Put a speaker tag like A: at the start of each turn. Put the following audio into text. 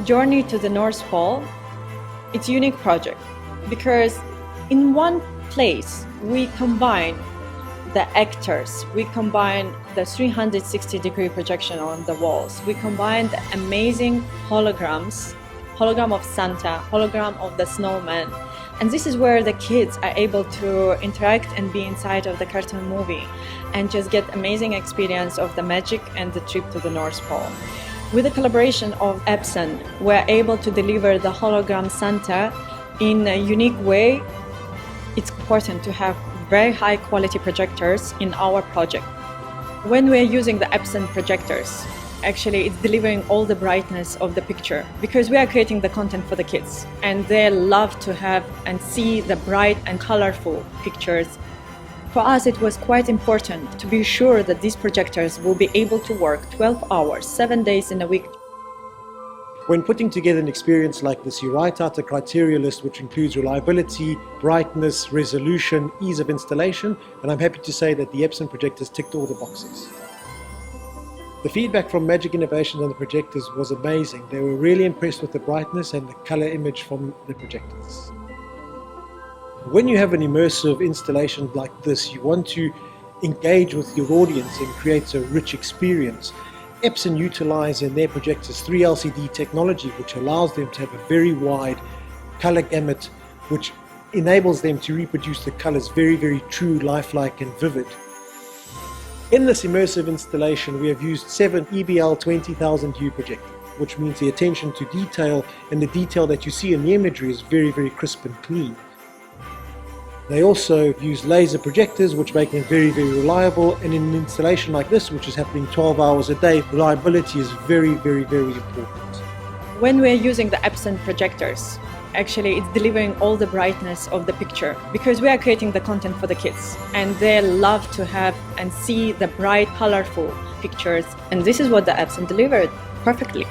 A: Journey to the North Pole, it's a unique project because in one place we combine the actors, we combine the 360-degree projection on the walls, we combine the amazing holograms, hologram of Santa, hologram of the snowman, and this is where the kids are able to interact and be inside of the cartoon movie and just get amazing experience of the magic and the trip to the North Pole. With the collaboration of Epson, we're able to deliver the hologram Santa in a unique way. It's important to have very high quality projectors in our project. When we're using the Epson projectors, actually it's delivering all the brightness of the picture because we are creating the content for the kids and they love to have and see the bright and colorful pictures. For us, it was quite important to be sure that these projectors will be able to work 12 hours, 7 days in a week.
B: When putting together an experience like this, you write out a criteria list which includes reliability, brightness, resolution, ease of installation, and I'm happy to say that the Epson projectors ticked all the boxes. The feedback from Magic Innovations on the projectors was amazing. They were really impressed with the brightness and the color image from the projectors. When you have an immersive installation like this, you want to engage with your audience and create a rich experience. Epson utilize in their projectors 3LCD technology, which allows them to have a very wide color gamut, which enables them to reproduce the colors very, very true, lifelike and vivid. In this immersive installation, we have used 7 EBL 20,000U projectors, which means the attention to detail and the detail that you see in the imagery is very, very crisp and clean. They also use laser projectors, which make them very, very reliable, and in an installation like this, which is happening 12 hours a day, reliability is very, very, very important.
A: When we're using the Epson projectors, actually it's delivering all the brightness of the picture because we are creating the content for the kids and they love to have and see the bright, colorful pictures, and this is what the Epson delivered perfectly.